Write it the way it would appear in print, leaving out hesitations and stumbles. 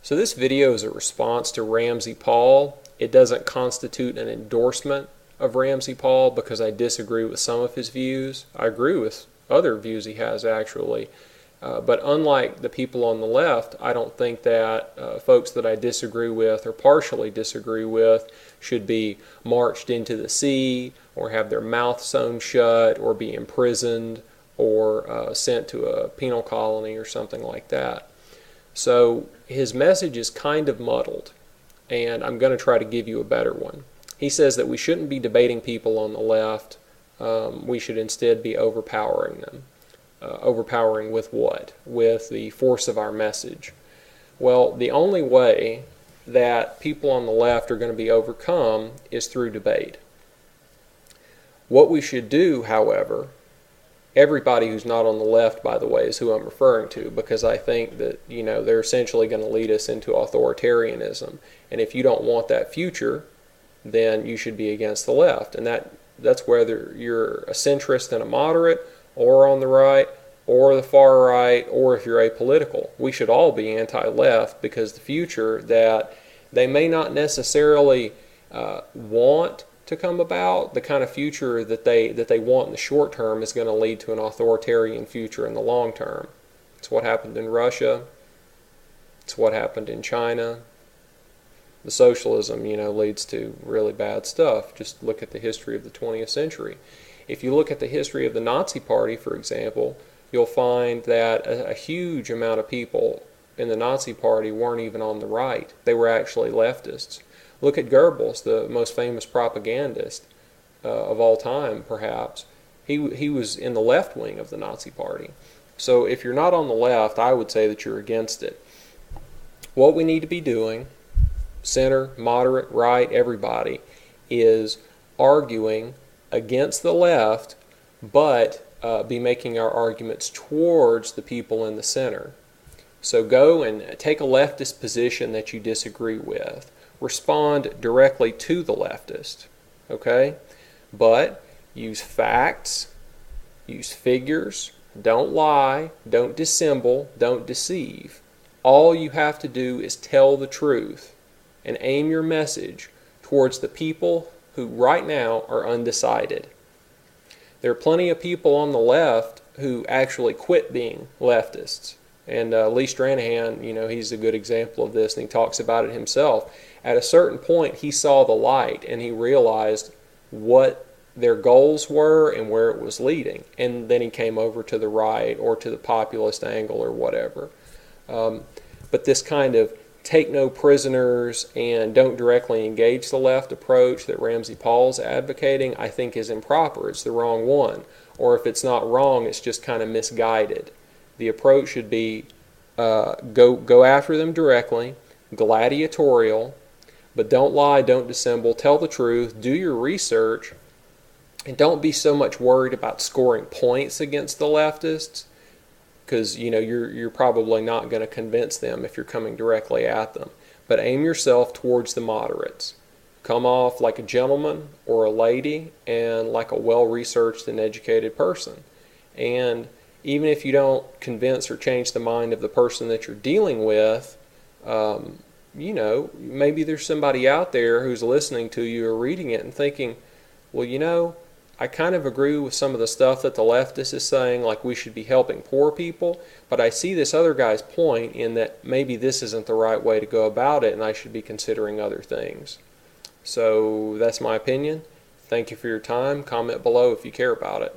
So this video is a response to Ramzpaul. It doesn't constitute an endorsement of Ramzpaul because I disagree with some of his views. I agree with other views he has actually. But unlike the people on the left, I don't think that folks that I disagree with or partially disagree with should be marched into the sea or have their mouth sewn shut or be imprisoned or sent to a penal colony or something like that. So his message is kind of muddled, and I'm going to try to give you a better one. He says that we shouldn't be debating people on the left. We should instead be overpowering them. Overpowering with what? With the force of our message. Well, the only way that people on the left are going to be overcome is through debate. What we should do, however, everybody who's not on the left, by the way, is who I'm referring to, because I think that, they're essentially going to lead us into authoritarianism. And if you don't want that future, then you should be against the left. And that's whether you're a centrist and a moderate, or on the right, or the far right, or if you're apolitical. We should all be anti-left, because the future that they may not necessarily want to come about, the kind of future that they want in the short term is going to lead to an authoritarian future in the long term. It's what happened in Russia. It's what happened in China. The socialism, leads to really bad stuff. Just look at the history of the 20th century. If you look at the history of the Nazi Party, for example, you'll find that a huge amount of people in the Nazi Party weren't even on the right. They were actually leftists. Look at Goebbels, the most famous propagandist of all time, perhaps. He was in the left wing of the Nazi Party. So if you're not on the left, I would say that you're against it. What we need to be doing, center, moderate, right, everybody, is arguing against the left, but be making our arguments towards the people in the center. So go and take a leftist position that you disagree with. Respond directly to the leftist, okay? But use facts, use figures, don't lie, don't dissemble, don't deceive. All you have to do is tell the truth and aim your message towards the people who right now are undecided. There are plenty of people on the left who actually quit being leftists. And Lee Stranahan, he's a good example of this, and he talks about it himself. At a certain point, he saw the light, and he realized what their goals were and where it was leading. And then he came over to the right or to the populist angle or whatever. But this kind of take no prisoners and don't directly engage the left approach that Ramzpaul's advocating, I think is improper. It's the wrong one. Or if it's not wrong, it's just kind of misguided. The approach should be go after them directly, gladiatorial, but don't lie, don't dissemble, tell the truth, do your research, and don't be so much worried about scoring points against the leftists, because you're probably not going to convince them if you're coming directly at them. But aim yourself towards the moderates. Come off like a gentleman or a lady and like a well-researched and educated person. And even if you don't convince or change the mind of the person that you're dealing with, maybe there's somebody out there who's listening to you or reading it and thinking, well, I kind of agree with some of the stuff that the leftist is saying, like we should be helping poor people, but I see this other guy's point in that maybe this isn't the right way to go about it and I should be considering other things. So that's my opinion. Thank you for your time. Comment below if you care about it.